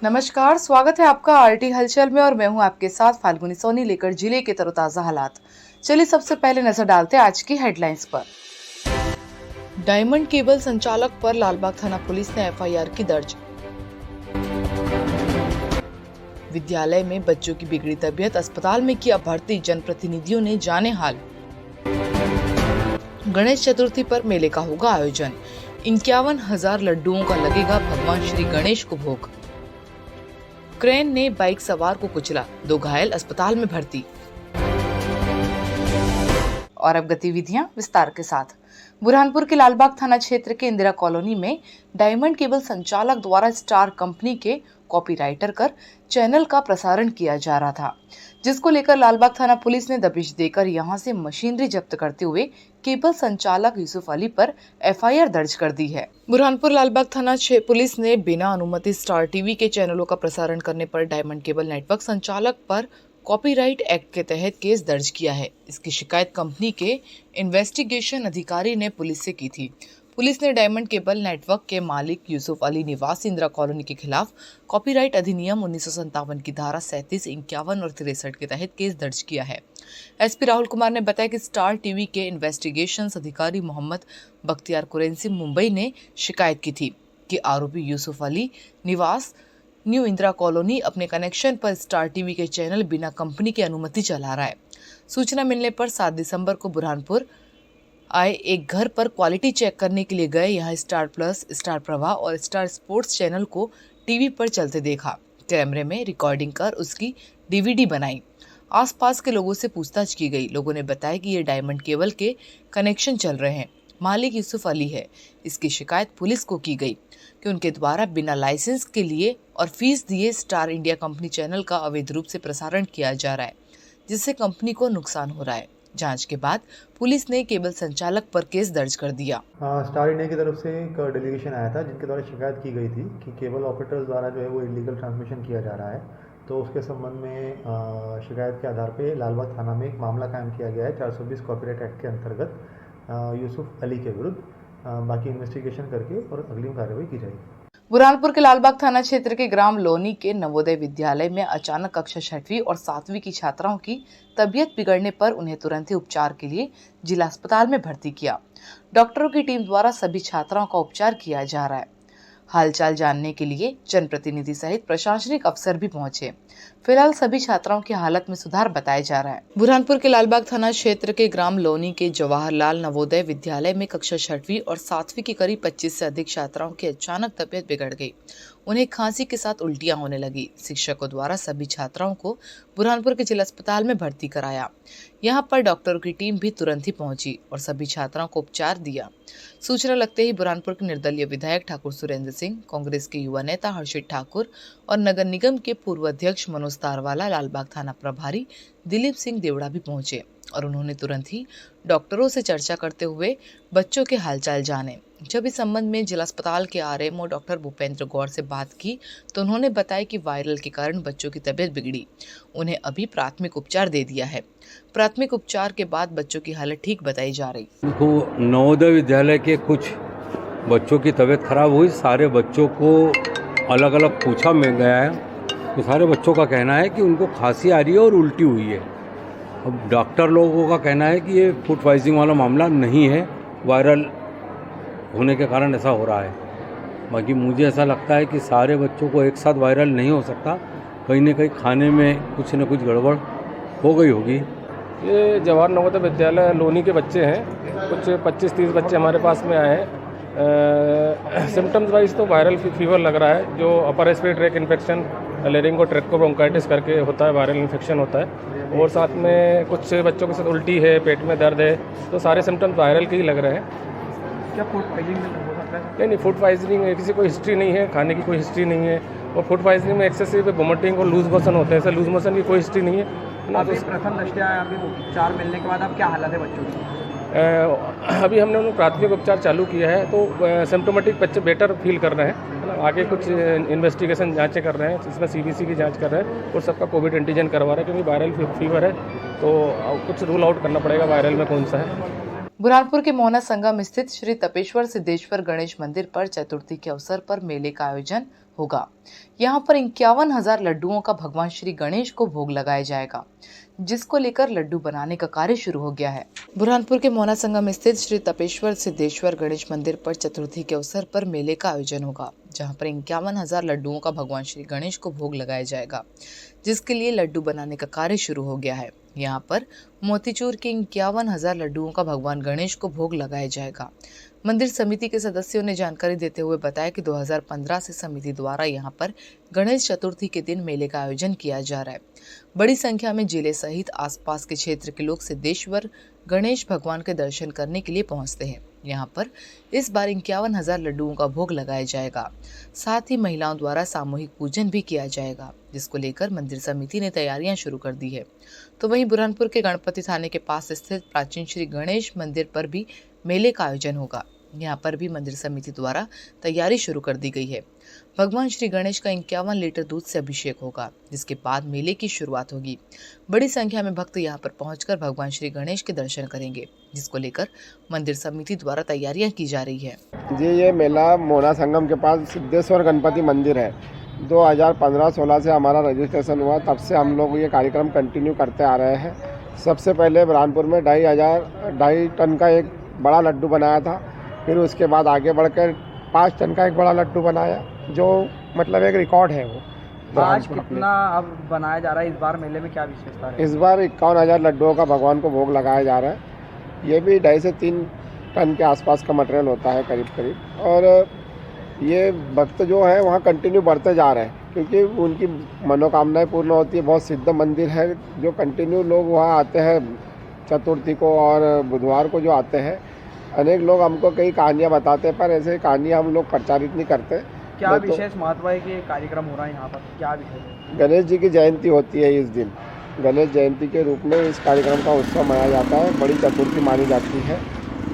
नमस्कार, स्वागत है आपका आरटी हलचल में और मैं हूं आपके साथ फाल्गुनी सोनी लेकर जिले के तरोताजा हालात। चलिए सबसे पहले नजर डालते हैं आज की हेडलाइंस पर। डायमंड केबल संचालक पर लालबाग थाना पुलिस ने एफआईआर की दर्ज। विद्यालय में बच्चों की बिगड़ी तबीयत, अस्पताल में किया भर्ती, जनप्रतिनिधियों ने जाने हाल। गणेश चतुर्थी पर मेले का होगा आयोजन, 51,000 लड्डुओं का लगेगा भगवान श्री गणेश को भोग। क्रेन ने बाइक सवार को कुचला, 2 घायल अस्पताल में भर्ती। और अब गतिविधियां विस्तार के साथ। बुरहानपुर के लालबाग थाना क्षेत्र के इंदिरा कॉलोनी में डायमंड केबल संचालक द्वारा स्टार कंपनी के कॉपीराइटर कर चैनल का प्रसारण किया जा रहा था, जिसको लेकर लालबाग थाना पुलिस ने दबिश देकर यहां से मशीनरी जब्त करते हुए केबल संचालक यूसुफ अली पर एफआईआर दर्ज कर दी है। बुरहानपुर लालबाग थाना पुलिस ने बिना अनुमति स्टार टीवी के चैनलों का प्रसारण करने पर डायमंड केबल नेटवर्क संचालक पर कॉपीराइट एक्ट के तहत केस दर्ज किया है। इसकी शिकायत कंपनी के इन्वेस्टिगेशन अधिकारी ने पुलिस से की थी। पुलिस ने डायमंड केबल नेटवर्क के मालिक यूसुफ अली निवास इंदिरा कॉलोनी के खिलाफ कॉपीराइट अधिनियम 1957 की धारा 37, 51 और 63 के तहत केस दर्ज किया है। एसपी राहुल कुमार ने बताया कि स्टार टीवी के इन्वेस्टिगेशंस अधिकारी मोहम्मद बख्तियार कुरैशी मुंबई ने शिकायत की थी कि आरोपी यूसुफ अली निवास न्यू इंदिरा कॉलोनी अपने कनेक्शन पर स्टार टीवी के चैनल बिना कंपनी की अनुमति चला रहा है। सूचना मिलने पर 7 दिसंबर को बुरहानपुर आए एक घर पर क्वालिटी चेक करने के लिए गए। यहाँ स्टार प्लस, स्टार प्रवाह और स्टार स्पोर्ट्स चैनल को टीवी पर चलते देखा। कैमरे में रिकॉर्डिंग कर उसकी डीवीडी बनाई। आसपास के लोगों से पूछताछ की गई। लोगों ने बताया कि ये डायमंड केबल के कनेक्शन चल रहे हैं। मालिक यूसुफ अली है। इसकी शिकायत पुलिस को की गई कि उनके द्वारा बिना लाइसेंस के लिए और फीस दिए स्टार इंडिया कंपनी चैनल का अवैध रूप से प्रसारण किया जा रहा है, जिससे कंपनी को नुकसान हो रहा है। जांच के बाद पुलिस ने केबल संचालक पर केस दर्ज कर दिया। स्टार इंडिया की तरफ से एक डेलीगेशन आया था जिनके द्वारा शिकायत की गई थी कि केबल ऑपरेटर्स द्वारा जो है वो इलीगल ट्रांसमिशन किया जा रहा है। तो उसके संबंध में शिकायत के आधार पे लालबाग थाना में एक मामला कायम किया गया है 420 कॉपीराइट एक्ट के अंतर्गत यूसुफ अली के विरुद्ध। बाकी इन्वेस्टिगेशन करके और अगली कार्रवाई की जाएगी। बुरहानपुर के लालबाग थाना क्षेत्र के ग्राम लोनी के नवोदय विद्यालय में अचानक कक्षा 6वीं और 7वीं की छात्राओं की तबीयत बिगड़ने पर उन्हें तुरंत ही उपचार के लिए जिला अस्पताल में भर्ती किया। डॉक्टरों की टीम द्वारा सभी छात्राओं का उपचार किया जा रहा है। हालचाल जानने के लिए जनप्रतिनिधि सहित प्रशासनिक अफसर भी पहुंचे। फिलहाल सभी छात्राओं की हालत में सुधार बताया जा रहा है। बुरहानपुर के लालबाग थाना क्षेत्र के ग्राम लोनी के जवाहरलाल नवोदय विद्यालय में कक्षा 6वीं और 7वीं की करीब 25 से अधिक छात्राओं की अचानक तबीयत बिगड़ गई। उन्हें खांसी के साथ उल्टियां होने लगी। शिक्षकों द्वारा सभी छात्राओं को बुरहानपुर के जिला अस्पताल में भर्ती कराया। यहाँ पर डॉक्टरों की टीम भी तुरंत ही पहुंची और सभी छात्राओं को उपचार दिया। सूचना लगते ही बुरहानपुर के निर्दलीय विधायक ठाकुर सुरेंद्र सिंह, कांग्रेस के युवा नेता हर्षित ठाकुर और नगर निगम के पूर्व अध्यक्ष मनोज तारवाला, लालबाग थाना प्रभारी दिलीप सिंह देवड़ा भी पहुंचे और उन्होंने तुरंत ही डॉक्टरों से चर्चा करते हुए बच्चों के हालचाल जाने। जब इस संबंध में जिला अस्पताल के आरएमओ डॉक्टर भूपेंद्र गौर से बात की तो उन्होंने बताया कि वायरल के कारण बच्चों की तबीयत बिगड़ी। उन्हें अभी प्राथमिक उपचार दे दिया है। प्राथमिक उपचार के बाद बच्चों की हालत ठीक बताई जा रही। नवोदय विद्यालय के कुछ बच्चों की तबीयत खराब हुई। सारे बच्चों को अलग अलग पूछा में गया है तो सारे बच्चों का कहना है कि उनको खांसी आ रही है और उल्टी हुई है। अब डॉक्टर लोगों का कहना है कि ये फूड पॉइजनिंग वाला मामला नहीं है, वायरल होने के कारण ऐसा हो रहा है। बाकी मुझे ऐसा लगता है कि सारे बच्चों को एक साथ वायरल नहीं हो सकता, कहीं ना कहीं खाने में कुछ न कुछ गड़बड़ हो गई होगी। ये जवाहर नवोदय विद्यालय लोनी के बच्चे हैं। कुछ 25-30 बच्चे हमारे पास में आए हैं। सिम्टम्स वाइज तो वायरल फीवर लग रहा है, जो अपर रेस्पिरेटरी ट्रैक इन्फेक्शन, लेरिंगो ट्रैकोब्रोंकाइटिस करके होता है, वायरल इन्फेक्शन होता है। और साथ में कुछ बच्चों के साथ उल्टी है, पेट में दर्द है, तो सारे सिम्टम्स वायरल के ही लग रहे हैं। क्या फूड पॉइजनिंग हो सकता है? नहीं, फूड पॉइजनिंग किसी को हिस्ट्री नहीं है, खाने की कोई हिस्ट्री नहीं है। और फूड पॉइजनिंग में एक्सेसिव वोमिटिंग और लूज मोशन होते हैं, सर लूज मोशन की कोई हिस्ट्री नहीं है ना। तो प्रथम दृष्टया अभी उपचार मिलने के बाद अब क्या हालत है बच्चों की? अभी हमने उन्हें प्राथमिक उपचार चालू किया है, तो सिम्टोमेटिक बच्चे बेटर फील कर रहे हैं, है ना। आगे कुछ इन्वेस्टिगेशन जांचें कर रहे हैं, इसमें सीबीसी की जांच कर रहे हैं और सबका कोविड एंटीजन करवा रहे हैं, क्योंकि वायरल फीवर है तो कुछ रूल आउट करना पड़ेगा वायरल में कौन सा है। बुरहानपुर के मोहना संगम स्थित श्री तपेश्वर सिद्धेश्वर गणेश मंदिर पर चतुर्थी के अवसर पर मेले का आयोजन होगा। यहाँ पर 51,000 लड्डुओं का भगवान श्री गणेश को भोग लगाया जाएगा, जिसको लेकर लड्डू बनाने का कार्य शुरू हो गया है। बुरहानपुर के मोहना संगम स्थित श्री तपेश्वर सिद्धेश्वर गणेश मंदिर पर चतुर्थी के अवसर पर मेले का आयोजन होगा, जहाँ पर 51,000 लड्डुओं का भगवान श्री गणेश को भोग लगाया जाएगा, जिसके लिए लड्डू बनाने का कार्य शुरू हो गया है। यहाँ पर मोतीचूर के 51,000 लड्डुओं का भगवान गणेश को भोग लगाया जाएगा। मंदिर समिति के सदस्यों ने जानकारी देते हुए बताया कि 2015 से समिति द्वारा यहाँ पर गणेश चतुर्थी के दिन मेले का आयोजन किया जा रहा है। बड़ी संख्या में जिले सहित आसपास के क्षेत्र के लोग सिद्धेश्वर गणेश भगवान के दर्शन करने के लिए पहुंचते हैं। यहाँ पर इस बार 51,000 लड्डुओं का भोग लगाया जाएगा। साथ ही महिलाओं द्वारा सामूहिक पूजन भी किया जाएगा, जिसको लेकर मंदिर समिति ने तैयारियां शुरू कर दी है। तो वहीं बुरहानपुर के गणपति थाने के पास स्थित प्राचीन श्री गणेश मंदिर पर भी मेले का आयोजन होगा। यहाँ पर भी मंदिर समिति द्वारा तैयारी शुरू कर दी गई है। भगवान श्री गणेश का 51 लीटर दूध से अभिषेक होगा, जिसके बाद मेले की शुरुआत होगी। बड़ी संख्या में भक्त यहाँ पर पहुंचकर भगवान श्री गणेश के दर्शन करेंगे, जिसको लेकर मंदिर समिति द्वारा तैयारियां की जा रही है। जी, ये मेला मोहना संगम के पास सिद्धेश्वर गणपति मंदिर है। 2015-16 से हमारा रजिस्ट्रेशन हुआ, तब से हम लोग ये कार्यक्रम कंटिन्यू करते आ रहे हैं। सबसे पहले बुरहानपुर में 2.5 टन का एक बड़ा लड्डू बनाया था, फिर उसके बाद आगे बढ़कर 5 टन का एक बड़ा लड्डू बनाया, जो मतलब एक रिकॉर्ड है वो। आज कितना अब बनाया जा रहा है? इस बार मेले में क्या विशेषता है? इस बार 51,000 लड्डुओं का भगवान को भोग लगाया जा रहा है। ये भी 2.5 से 3 टन के आसपास का मटेरियल होता है करीब। और ये भक्त जो है वहाँ कंटिन्यू बढ़ते जा रहे हैं, क्योंकि उनकी मनोकामनाएं पूर्ण होती है। बहुत सिद्ध मंदिर है, जो कंटिन्यू लोग वहाँ आते हैं चतुर्थी को और बुधवार को जो आते हैं। अनेक लोग हमको कई कहानियाँ बताते हैं, पर ऐसे कहानियाँ हम लोग प्रचारित नहीं करते। क्या विशेष महत्व है कि कार्यक्रम हो रहा है यहाँ पर? क्या विशेष? गणेश जी की जयंती होती है इस दिन। गणेश जयंती के रूप में इस कार्यक्रम का उत्सव मनाया जाता है। बड़ी चतुर्थी मानी जाती है।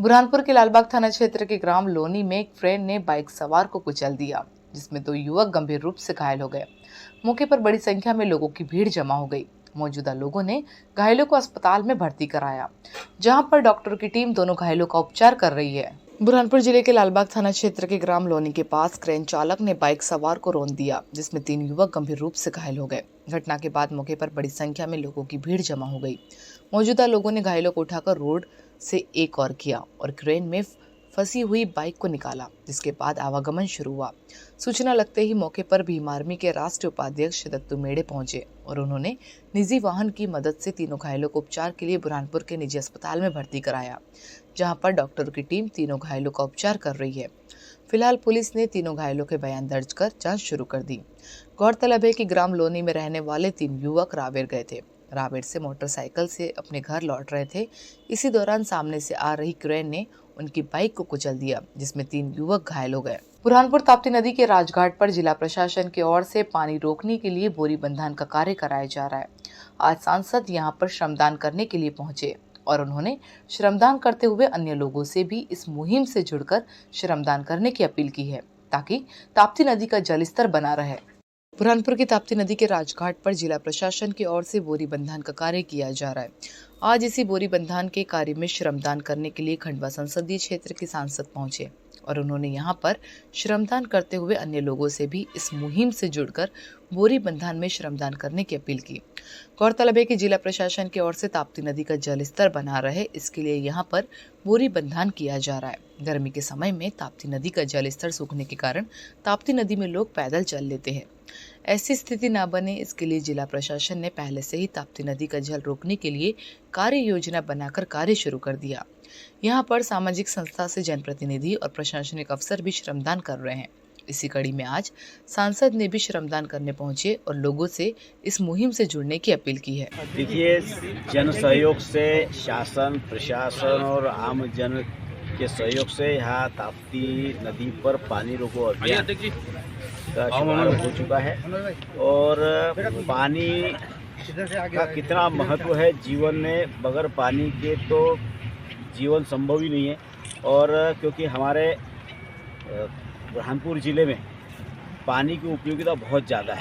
बुरहानपुर के लालबाग थाना क्षेत्र के ग्राम लोनी में एक ट्रेन ने बाइक सवार को कुचल दिया, जिसमें 2 युवक गंभीर रूप से घायल हो गए। मौके पर बड़ी संख्या में लोगों की भीड़ जमा हो गई। मौजूदा लोगों ने घायलों को अस्पताल में भर्ती कराया, जहां पर डॉक्टर की टीम दोनों घायलों का उपचार कर रही है। बुरहानपुर जिले के लालबाग थाना क्षेत्र के ग्राम लोनी के पास क्रेन चालक ने बाइक सवार को रौंद दिया, जिसमें 3 युवक गंभीर रूप से घायल हो गए। घटना के बाद मौके पर बड़ी संख्या में लोगों की भीड़ जमा हो गई। मौजूदा लोगों ने घायलों को उठाकर रोड से एक और किया और क्रेन में फंसी हुई बाइक को निकाला, जिसके बाद आवागमन शुरू हुआ। सूचना लगते ही मौके पर भीम आर्मी के राष्ट्रीय उपाध्यक्ष दत्तू मेड़े पहुंचे और उन्होंने निजी वाहन की मदद से तीनों घायलों को उपचार के लिए बुरहानपुर के निजी अस्पताल में भर्ती कराया, जहां पर डॉक्टरों की टीम तीनों घायलों का उपचार कर रही है। फिलहाल पुलिस ने तीनों घायलों के बयान दर्ज कर जांच शुरू कर दी। गौरतलब है कि ग्राम लोनी में रहने वाले 3 युवक रावेर गए थे। रावेर से मोटरसाइकिल से अपने घर लौट रहे थे। इसी दौरान सामने से आ रही क्रेन ने उनकी बाइक को कुचल दिया, जिसमें 3 युवक घायल हो गए। बुरहानपुर ताप्ती नदी के राजघाट पर जिला प्रशासन की ओर से पानी रोकने के लिए बोरी बंधन का कार्य कराया जा रहा है। आज सांसद यहां पर श्रमदान करने के लिए पहुंचे और उन्होंने श्रमदान करते हुए अन्य लोगों से भी इस मुहिम से जुड़कर श्रमदान करने की अपील की है, ताकि ताप्ती नदी का जलस्तर बना रहे। बुरहानपुर की ताप्ती नदी के राजघाट पर जिला प्रशासन की ओर से बोरी बंधन का कार्य किया जा रहा है। आज इसी बोरी बंधन के कार्य में श्रमदान करने के लिए खंडवा संसदीय क्षेत्र के सांसद पहुंचे और उन्होंने यहां पर श्रमदान करते हुए अन्य लोगों से भी इस मुहिम से जुड़कर बोरी बंधन में श्रमदान करने की अपील की। गौरतलब है कि जिला प्रशासन की ओर से ताप्ती नदी का जलस्तर बना रहे, इसके लिए यहां पर बोरी बंधन किया जा रहा है। गर्मी के समय में ताप्ती नदी का जलस्तर सूखने के कारण ताप्ती नदी में लोग पैदल चल लेते हैं। ऐसी स्थिति न बने, इसके लिए जिला प्रशासन ने पहले से ही ताप्ती नदी का जल रोकने के लिए कार्य योजना बनाकर कार्य शुरू कर दिया। यहाँ पर सामाजिक संस्था से जनप्रतिनिधि और प्रशासनिक अफसर भी श्रमदान कर रहे हैं। इसी कड़ी में आज सांसद ने भी श्रमदान करने पहुंचे और लोगों से इस मुहिम से जुड़ने की अपील की है। देखिए, जन सहयोग से शासन, प्रशासन और आम जन के सहयोग से यहाँ ताप्ती नदी पर पानी रोको अभियान का शुभारंभ हो चुका है। और पानी का कितना महत्व है जीवन में, बगैर पानी के तो जीवन संभव ही नहीं है। और क्योंकि हमारे बुरहानपुर ज़िले में पानी की उपयोगिता बहुत ज़्यादा है,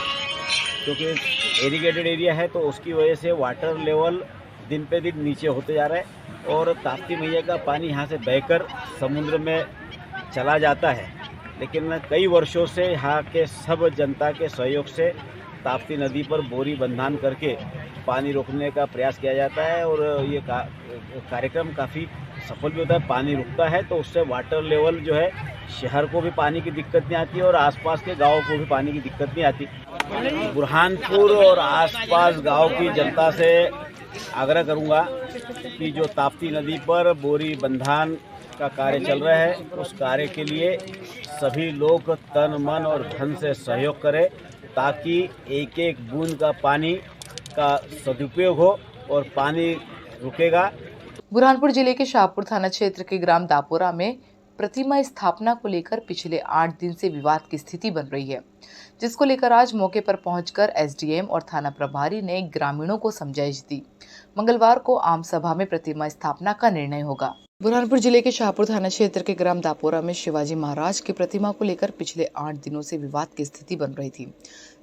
क्योंकि इरिगेटेड एरिया है, तो उसकी वजह से वाटर लेवल दिन पे दिन नीचे होते जा रहा है और ताप्ती मैया का पानी यहाँ से बहकर समुद्र में चला जाता है। लेकिन कई वर्षों से यहाँ के सब जनता के सहयोग से ताप्ती नदी पर बोरी बंधान करके पानी रोकने का प्रयास किया जाता है और ये कार्यक्रम काफ़ी सफल भी होता है। पानी रुकता है तो उससे वाटर लेवल जो है शहर को भी पानी की दिक्कत नहीं आती और आसपास के गाँव को भी पानी की दिक्कत नहीं आती। बुरहानपुर और आसपास गांव की जनता से आग्रह करूंगा कि जो ताप्ती नदी पर बोरी बंधान का कार्य चल रहा है उस कार्य के लिए सभी लोग तन मन और धन से सहयोग करें ताकि एक एक बूंद का पानी का सदुपयोग हो और पानी रुकेगा। बुरहानपुर जिले के शाहपुर थाना क्षेत्र के ग्राम दापोरा में प्रतिमा स्थापना को लेकर पिछले 8 दिन से विवाद की स्थिति बन रही है, जिसको लेकर आज मौके पर पहुंचकर एसडीएम और थाना प्रभारी ने ग्रामीणों को समझाइश दी। मंगलवार को आम सभा में प्रतिमा स्थापना का निर्णय होगा। बुरहानपुर जिले के शाहपुर थाना क्षेत्र के ग्राम दापोरा में शिवाजी महाराज की प्रतिमा को लेकर पिछले 8 दिनों से विवाद की स्थिति बन रही थी,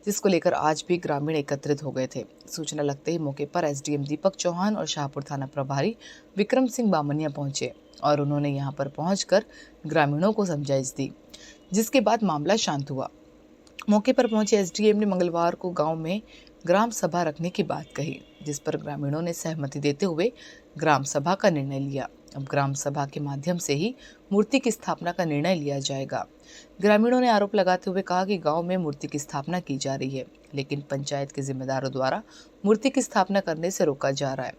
जिसको लेकर आज भी ग्रामीण एकत्रित हो गए थे। सूचना लगते ही मौके पर एसडीएम दीपक चौहान और शाहपुर थाना प्रभारी विक्रम सिंह बामनिया पहुंचे और उन्होंने यहां पर पहुंचकर ग्रामीणों को समझाइश दी, जिसके बाद मामला शांत हुआ। मौके पर पहुंचे एसडीएम ने मंगलवार को गांव में ग्राम सभा रखने की बात कही, जिस पर ग्रामीणों ने सहमति देते हुए ग्राम सभा का निर्णय लिया। अब ग्राम सभा के माध्यम से ही मूर्ति की स्थापना का निर्णय लिया जाएगा। ग्रामीणों ने आरोप लगाते हुए कहा कि गांव में मूर्ति की स्थापना की जा रही है, लेकिन पंचायत के जिम्मेदारों द्वारा मूर्ति की स्थापना करने से रोका जा रहा है।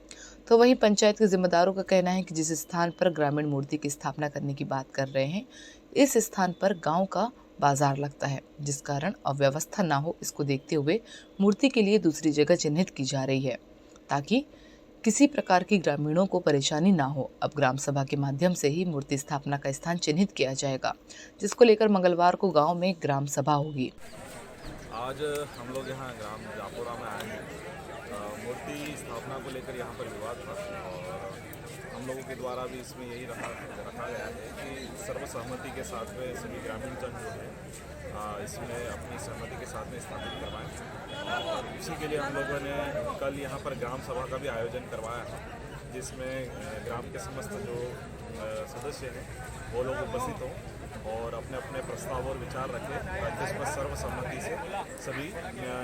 तो वहीं पंचायत के जिम्मेदारों का कहना है कि जिस स्थान पर ग्रामीण मूर्ति की स्थापना करने की बात कर रहे हैं, इस स्थान पर गांव का बाजार लगता है, जिस कारण अव्यवस्था ना हो, इसको देखते हुए मूर्ति के लिए दूसरी जगह चिन्हित की जा रही है ताकि किसी प्रकार की ग्रामीणों को परेशानी ना हो। अब ग्राम सभा के माध्यम से ही मूर्ति स्थापना का स्थान चिन्हित किया जाएगा, जिसको लेकर मंगलवार को गांव में ग्राम सभा होगी। आज हम लोग यहाँ ग्राम दापोरा में आए हैं। मूर्ति स्थापना को लेकर यहाँ पर विवाद था और हम लोगों के द्वारा भी इसमें यही रखा गया है कि सर्वसहमति के साथ में सभी ग्रामीण जन जो है इसमें अपनी सहमति के साथ में स्थापित करवाएं और उसी के लिए हम लोगों ने कल यहाँ पर ग्राम सभा का भी आयोजन करवाया है, जिसमें ग्राम के समस्त जो सदस्य हैं वो लोग उपस्थित हों और अपने अपने प्रस्ताव और विचार रखें ताकि इसमें सर्वसम्मति से सभी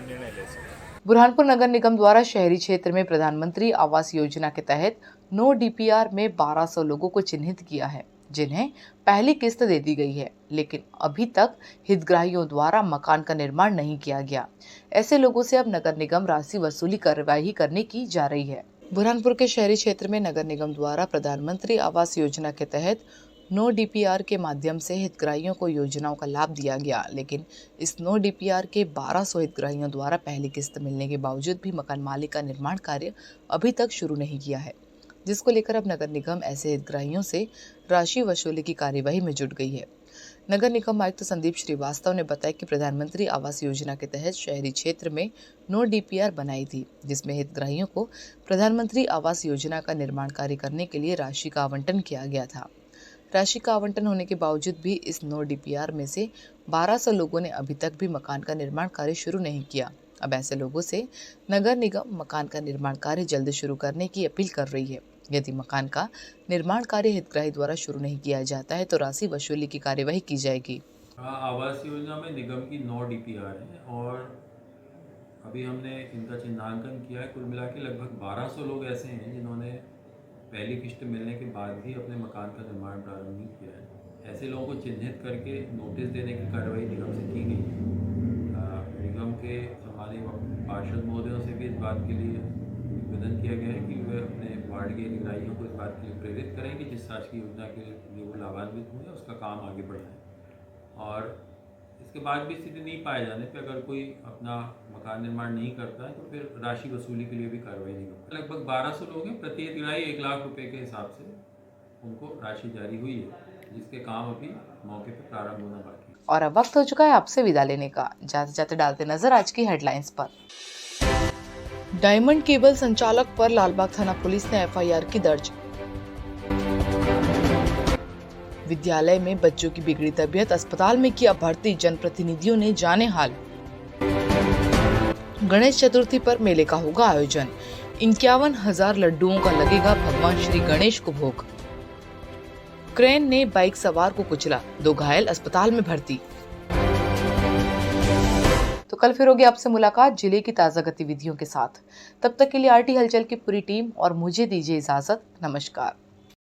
निर्णय ले सकें। बुरहानपुर नगर निगम द्वारा शहरी क्षेत्र में प्रधानमंत्री आवास योजना के तहत नो डीपीआर में 1200 लोगों को चिन्हित किया है, जिन्हें पहली किस्त दे दी गई है, लेकिन अभी तक हितग्राहियों द्वारा मकान का निर्माण नहीं किया गया। ऐसे लोगों से अब नगर निगम राशि वसूली कार्रवाई करने की जा रही है। बुरहानपुर के शहरी क्षेत्र में नगर निगम द्वारा प्रधानमंत्री आवास योजना के तहत नो डीपीआर के माध्यम से हितग्राहियों को योजनाओं का लाभ दिया गया, लेकिन इस नो डीपीआर के 1200 हितग्राहियों द्वारा पहली किस्त मिलने के बावजूद भी मकान मालिक का निर्माण कार्य अभी तक शुरू नहीं किया है, जिसको लेकर अब नगर निगम ऐसे हितग्राहियों से राशि वसूली की कार्यवाही में जुट गई है। नगर निगम आयुक्त संदीप श्रीवास्तव ने बताया कि प्रधानमंत्री आवास योजना के तहत शहरी क्षेत्र में नो डीपीआर बनाई थी, जिसमें हितग्राहियों को प्रधानमंत्री आवास योजना का निर्माण कार्य करने के लिए राशि का आवंटन किया गया था। राशि का आवंटन होने के बावजूद भी इस नो डीपीआर में से 1200 लोगों ने अभी तक भी मकान का निर्माण कार्य शुरू नहीं किया। अब ऐसे लोगों से नगर निगम मकान का निर्माण कार्य जल्द शुरू करने की अपील कर रही है। यदि मकान का निर्माण कार्य हितग्राही द्वारा शुरू नहीं किया जाता है तो राशि वसूली की कार्यवाही की जाएगी। आवास योजना में निगम की 9 डीपीआर है और अभी हमने इनका चिन्हांकन किया है। कुल मिला के लगभग 1200 लोग ऐसे हैं जिन्होंने पहली किस्त मिलने के बाद भी अपने मकान का निर्माण प्रारंभ नहीं किया है। ऐसे लोगों को चिन्हित करके नोटिस देने की कार्रवाई निगम से की गई है। निगम के सम्माननीय पार्षद महोदयों से भी इस बात के लिए निवेदन किया गया है कि वे अपने वार्ड के हितग्राहियों को इस बात के लिए प्रेरित करें कि जिस राशि योजना के लिए वो लाभान्वित हुए उसका काम आगे बढ़ाएं और इसके बाद भी स्थिति नहीं पाए जाने पे अगर कोई अपना मकान निर्माण नहीं करता है तो फिर राशि वसूली के लिए भी कार्रवाई नहीं करता। लगभग 1200 लोग हैं, प्रति हितग्राही 1 लाख रुपए के हिसाब से उनको राशि जारी हुई है, जिसके काम अभी मौके पर प्रारंभ होना बाकी है। और अब वक्त हो चुका है आपसे विदा लेने का। जाते जाते डालते नजर आज की हेडलाइंस पर। डायमंड केबल संचालक पर लालबाग थाना पुलिस ने एफआईआर की दर्ज। विद्यालय में बच्चों की बिगड़ी तबीयत, अस्पताल में किया भर्ती, जनप्रतिनिधियों ने जाने हाल। गणेश चतुर्थी पर मेले का होगा आयोजन। 51,000 लड्डुओं का लगेगा भगवान श्री गणेश को भोग। क्रेन ने बाइक सवार को कुचला, 2 घायल अस्पताल में भर्ती। तो कल फिर होगी आपसे मुलाकात जिले की ताजा गतिविधियों के साथ। तब तक के लिए आरटी हलचल की पूरी टीम और मुझे दीजिए इजाजत। नमस्कार।